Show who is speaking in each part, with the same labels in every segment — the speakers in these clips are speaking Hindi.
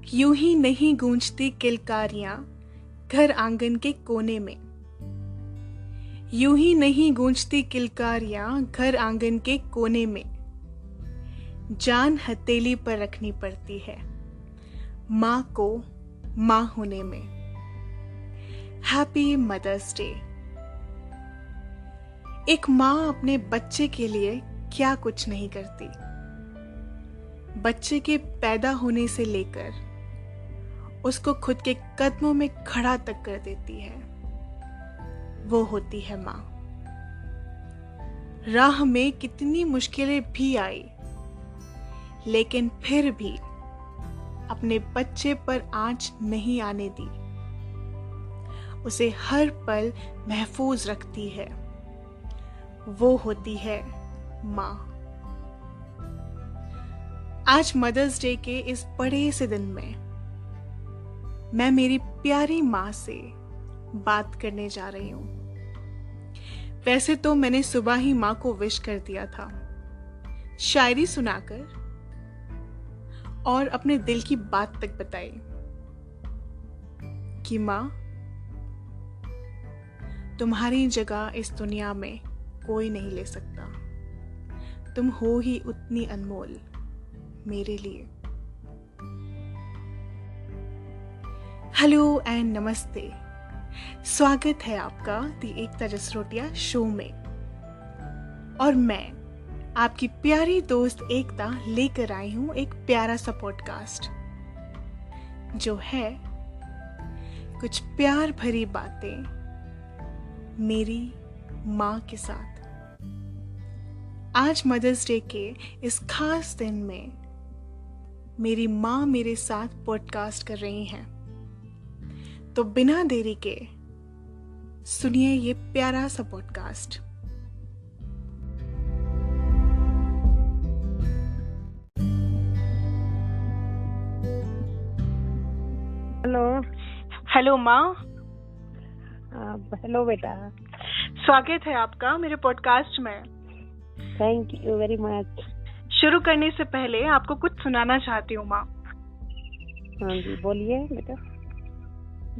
Speaker 1: यूं ही नहीं गूंजती किलकारियां घर आंगन के कोने में। यूं ही नहीं गूंजती किलकारियां घर आंगन के कोने में। जान हथेली पर रखनी पड़ती है माँ को माँ होने में। Happy mother's day. एक माँ अपने बच्चे के लिए क्या कुछ नहीं करती। बच्चे के पैदा होने से लेकर उसको खुद के कदमों में खड़ा तक कर देती है, वो होती है माँ। राह में कितनी मुश्किलें भी आई, लेकिन फिर भी अपने बच्चे पर आंच नहीं आने दी। उसे हर पल महफूज रखती है, वो होती है माँ। आज मदर्स डे के इस बड़े से दिन में मैं मेरी प्यारी माँ से बात करने जा रही हूँ। वैसे तो मैंने सुबह ही माँ को विश कर दिया था, शायरी सुनाकर और अपने दिल की बात तक बताई कि माँ, तुम्हारी जगह इस दुनिया में कोई नहीं ले सकता। तुम हो ही उतनी अनमोल मेरे लिए। हेलो एंड नमस्ते। स्वागत है आपका दी एकता जसरोटिया शो में। और मैं आपकी प्यारी दोस्त एकता लेकर आई हूं एक प्यारा सा पॉडकास्ट जो है कुछ प्यार भरी बातें मेरी माँ के साथ। आज मदर्स डे के इस खास दिन में मेरी माँ मेरे साथ पॉडकास्ट कर रही हैं, तो बिना देरी के सुनिए ये प्यारा सा पॉडकास्ट।
Speaker 2: हेलो।
Speaker 1: हेलो माँ।
Speaker 2: हेलो बेटा।
Speaker 1: स्वागत है आपका मेरे पॉडकास्ट में।
Speaker 2: Thank you very much.
Speaker 1: शुरू करने से पहले आपको कुछ सुनाना चाहती हूँ माँ।
Speaker 2: हाँ जी, बोलिए बेटा।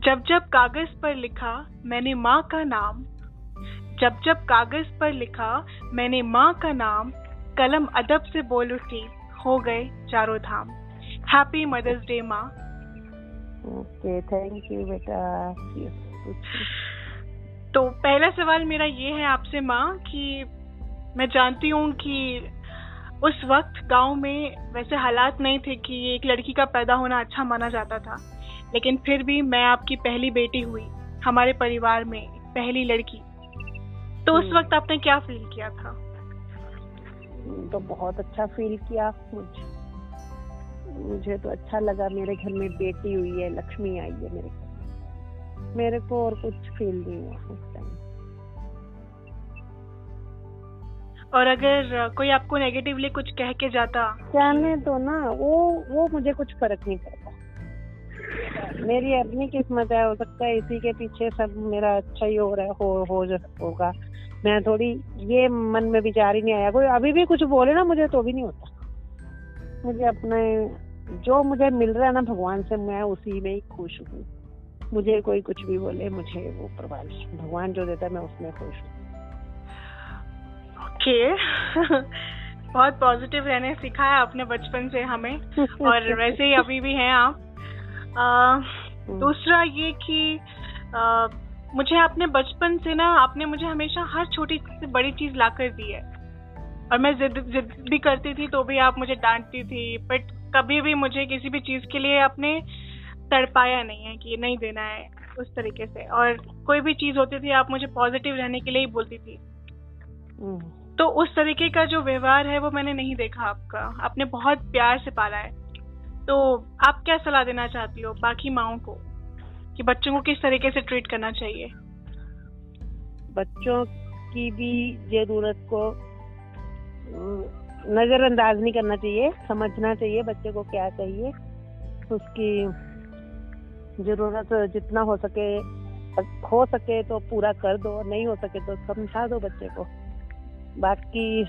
Speaker 1: जब जब कागज पर लिखा मैंने माँ का नाम, जब जब कागज पर लिखा मैंने माँ का नाम, कलम अदब से बोल उठी, हो गए चारों धाम। हैप्पी मदर्स डे माँ।
Speaker 2: ओके, थैंक यू बेटा।
Speaker 1: तो पहला सवाल मेरा ये है आपसे माँ कि मैं जानती हूँ कि उस वक्त गांव में वैसे हालात नहीं थे कि एक लड़की का पैदा होना अच्छा माना जाता था, लेकिन फिर भी मैं आपकी पहली बेटी हुई, हमारे परिवार में पहली लड़की। तो उस वक्त आपने क्या फील किया था?
Speaker 2: तो बहुत अच्छा फील किया। मुझे तो अच्छा लगा, मेरे घर में बेटी हुई है, लक्ष्मी आई है मेरे घर। मेरे को और कुछ फील नहीं हुआ उस टाइम।
Speaker 1: और अगर कोई आपको नेगेटिवली कुछ कह के जाता?
Speaker 2: कहने तो ना, वो मुझे कुछ फर्क नहीं पड़ता। मेरी अपनी किस्मत है, हो सकता है इसी के पीछे सब मेरा अच्छा ही हो रहा है, होगा। मैं थोड़ी ये मन में विचार ही नहीं आया। कोई अभी भी कुछ बोले ना मुझे तो भी नहीं होता। मुझे अपने जो मुझे मिल रहा है ना भगवान से, मैं उसी में ही खुश हूँ। मुझे कोई कुछ भी बोले, मुझे वो परवाह नहीं। भगवान जो देता है मैं उसमें खुश हूँ।
Speaker 1: ओके। बहुत पॉजिटिव रहने सीखा है आपने बचपन से हमें, और वैसे ही अभी भी हैं आप। दूसरा ये कि मुझे आपने बचपन से ना, आपने मुझे हमेशा हर छोटी से बड़ी चीज ला कर दी है, और मैं जिद भी करती थी तो भी आप मुझे डांटती थी, बट कभी भी मुझे किसी भी चीज के लिए आपने तड़पाया नहीं है कि ये नहीं देना है, उस तरीके से। और कोई भी चीज होती थी आप मुझे पॉजिटिव रहने के लिए ही बोलती थी। तो उस तरीके का जो व्यवहार है वो मैंने नहीं देखा आपका। आपने बहुत प्यार से पाला है। तो आप क्या सलाह देना चाहती हो बाकी माँओं को कि बच्चों को किस तरीके से ट्रीट करना चाहिए?
Speaker 2: बच्चों की भी जरूरत को नजरअंदाज नहीं करना चाहिए, समझना चाहिए बच्चे को क्या चाहिए। उसकी जरूरत जितना हो सके तो पूरा कर दो, नहीं हो सके तो समझा दो बच्चे को। बाकी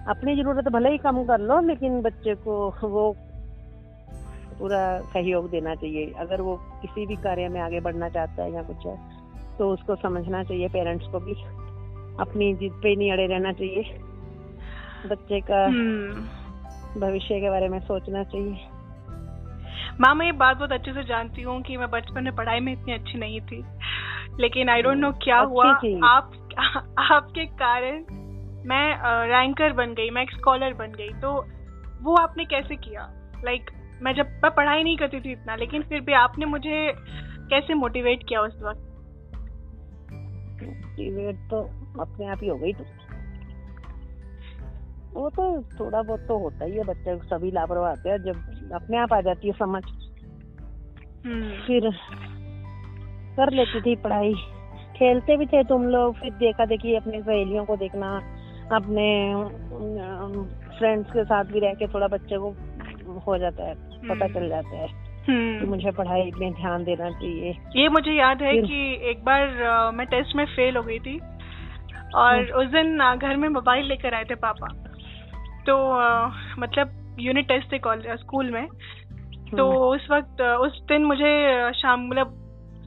Speaker 2: अपनी जरूरत भले ही कम कर लो, लेकिन बच्चे को वो पूरा सहयोग देना चाहिए। अगर वो किसी भी कार्य में आगे बढ़ना चाहता है या कुछ है तो उसको समझना चाहिए, पेरेंट्स को भी अपनी जिद पे नहीं अड़े रहना चाहिए, बच्चे का भविष्य के बारे में सोचना चाहिए।
Speaker 1: माँ, मैं ये बात बहुत अच्छे से जानती हूँ कि मैं बचपन में पढ़ाई में इतनी अच्छी नहीं थी, लेकिन आई डोंट नो क्या हुआ आपके कारण मैं रैंकर बन गई, मैं एक स्कॉलर बन गई। तो वो आपने कैसे किया? मैं पढ़ाई नहीं करती थी इतना, लेकिन फिर भी आपने मुझे कैसे मोटिवेट किया उस वक्त?
Speaker 2: मोटिवेट तो अपने आप ही हो गई। तो वो तो थोड़ा बहुत तो होता ही है, बच्चे सभी लापरवाह होते हैं, जब अपने आप आ जाती है समझ फिर कर लेती थी पढ़ाई। खेलते भी थे तुम लोग, फिर देखा देखी अपने सहेलियों को देखना, अपने फ्रेंड्स के साथ भी रह के थोड़ा बच्चे को हो जाता है, पता चल जाता है कि मुझे पढ़ाई में ध्यान देना चाहिए।
Speaker 1: ये मुझे याद है कि एक बार मैं टेस्ट में फेल हो गई थी और उस दिन घर में मोबाइल लेकर आए थे पापा। तो मतलब यूनिट टेस्ट थे स्कूल में। तो उस वक्त उस दिन मुझे शाम मतलब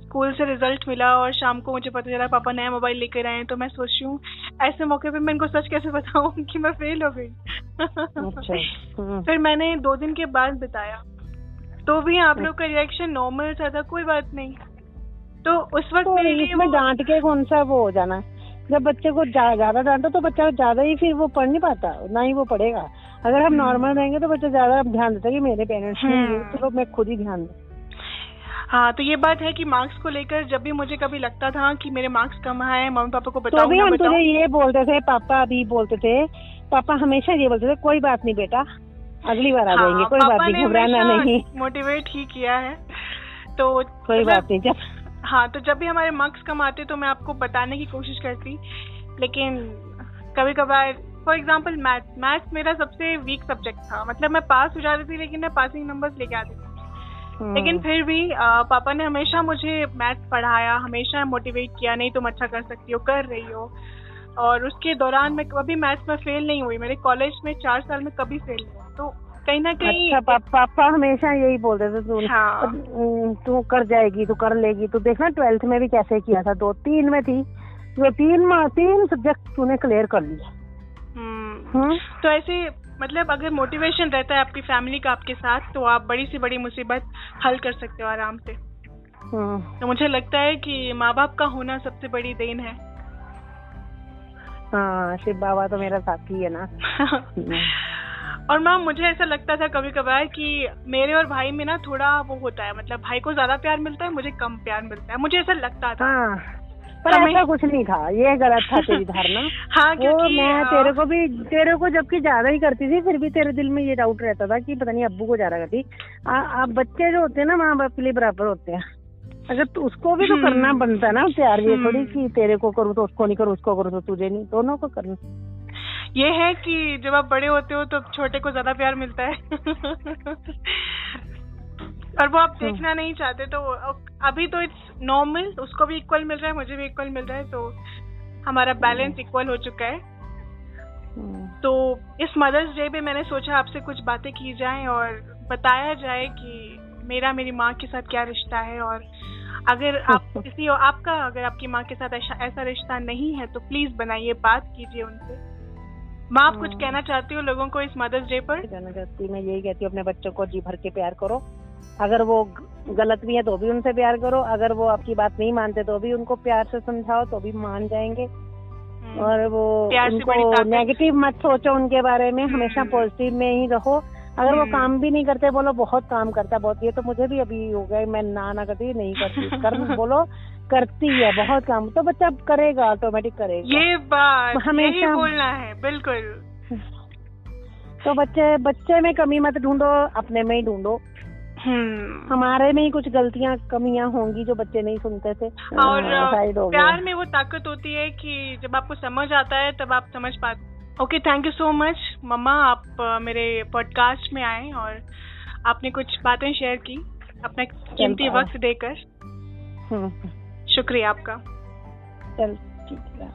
Speaker 1: स्कूल से रिजल्ट मिला और शाम को मुझे पता चला पापा नया मोबाइल लेकर आए हैं। तो मैं सोच रही हूँ ऐसे मौके पे मैं इनको सच कैसे बताऊँ कि मैं फेल हो गई। फिर मैंने 2 दिन के बाद बताया तो भी आप लोग का रिएक्शन नॉर्मल था, कोई बात नहीं। तो उस वक्त मेरे लिए
Speaker 2: इसमें डांट के कौन सा वो हो जाना, जब बच्चे को ज्यादा डांटो तो बच्चा ज्यादा ही फिर वो पढ़ नहीं पाता, ना ही वो पढ़ेगा। अगर हम नॉर्मल रहेंगे तो बच्चा ज्यादा ध्यान देता है कि मेरे पेरेंट्स ने, तो मैं खुद ही ध्यान दूं।
Speaker 1: हाँ, तो ये बात है कि मार्क्स को लेकर जब भी मुझे कभी लगता था कि मेरे मार्क्स कम आए, मम्मी पापा को बताऊं,
Speaker 2: तो भी हम तुझे ये बोलते थे, पापा भी बोलते थे, पापा हमेशा ये बोलते थे कोई बात नहीं बेटा, अगली बार आ जाएंगे, कोई बात नहीं, घबराना नहीं।
Speaker 1: मोटिवेट ही किया है। तो
Speaker 2: कोई बात नहीं।
Speaker 1: तो जब भी हमारे मार्क्स कम आते तो मैं आपको बताने की कोशिश करती, लेकिन कभी कभार फॉर एग्जाम्पल मैथ्स मेरा सबसे वीक सब्जेक्ट था। मतलब मैं पास हो जाती थी लेकिन मैं पासिंग नंबर्स लेके आती थी। लेकिन फिर भी पापा ने हमेशा मुझे मैथ्स पढ़ाया, हमेशा मोटिवेट किया, नहीं तुम अच्छा कर सकती हो, कर रही हो। और उसके दौरान मैं कभी मैथ्स में फेल नहीं हुई, मेरे कॉलेज में 4 साल में कभी फेल नहीं हुआ। तो कहीं ना कहीं
Speaker 2: अच्छा, पापा हमेशा यही बोलते थे तू कर जाएगी, तू कर लेगी। तू देखना 12th में भी कैसे किया था, 2-3 में थी, जो 3 सब्जेक्ट तूने क्लियर कर लिया।
Speaker 1: तो ऐसे मतलब अगर मोटिवेशन रहता है आपकी फैमिली का आपके साथ तो आप बड़ी से बड़ी मुसीबत हल कर सकते हो आराम से। तो मुझे लगता है कि माँ बाप का होना सबसे बड़ी देन है।
Speaker 2: हाँ, शिव बाबा तो मेरा साथी है ना।
Speaker 1: और मैम मुझे ऐसा लगता था कभी कभार कि मेरे और भाई में ना थोड़ा वो होता है, मतलब भाई को ज्यादा प्यार मिलता है, मुझे कम प्यार मिलता है, मुझे ऐसा लगता था।
Speaker 2: हाँ, पर ऐसा कुछ नहीं था, ये गलत था तेरी धारणा।
Speaker 1: हाँ, क्योंकि
Speaker 2: मैं तेरे को जबकि ज्यादा ही करती थी, फिर भी तेरे दिल में ये डाउट रहता था कि पता नहीं अब्बू को ज्यादा करती। आप बच्चे जो होते हैं ना माँ बाप के लिए बराबर होते हैं। अगर तो उसको भी तो करना बनता है ना प्यार, ये थोड़ी कि तेरे को करूँ तो उसको नहीं करूँ, उसको करूँ तो तुझे नहीं, दोनों को करना।
Speaker 1: ये है कि जब आप बड़े होते हो तो छोटे को ज्यादा प्यार मिलता है और वो आप देखना नहीं चाहते। तो अभी तो इट्स नॉर्मल, उसको भी इक्वल मिल रहा है, मुझे भी इक्वल मिल रहा है, तो हमारा बैलेंस इक्वल हो चुका है। तो इस मदर्स डे पे मैंने सोचा आपसे कुछ बातें की जाएं और बताया जाए कि मेरी माँ के साथ क्या रिश्ता है। और अगर आप अगर आपकी माँ के साथ ऐसा रिश्ता नहीं है तो प्लीज बनाइए, बात कीजिए उनसे। माँ, आप कुछ कहना चाहती हो लोगों को इस मदर्स डे पर?
Speaker 2: कहना चाहती, मैं यही कहती हूँ, अपने बच्चों को जी भर के प्यार करो। अगर वो गलत भी है तो भी उनसे प्यार करो, अगर वो आपकी बात नहीं मानते तो भी उनको प्यार से समझाओ, तो भी मान जाएंगे। और वो उनको नेगेटिव मत सोचो उनके बारे में, हमेशा पॉजिटिव में ही रहो। अगर वो काम भी नहीं करते, बोलो बहुत काम करता है, बहुत। ये तो मुझे भी अभी हो गया, मैं ना करती, नहीं करती, बोलो करती है बहुत काम, तो बच्चा करेगा, ऑटोमेटिक करेगा।
Speaker 1: ये बात हमेशा बोलना है, बिल्कुल।
Speaker 2: तो बच्चे में कमी मत ढूंढो, अपने में ही ढूंढो। हमारे में ही कुछ गलतियां कमियां होंगी जो बच्चे नहीं सुनते थे।
Speaker 1: और प्यार में वो ताकत होती है कि जब आपको समझ आता है तब आप समझ पाते। Okay, thank you so much मम्मा, आप मेरे पॉडकास्ट में आए और आपने कुछ बातें शेयर की अपना कीमती वक्त देकर। शुक्रिया आपका।
Speaker 2: चल ठीक है।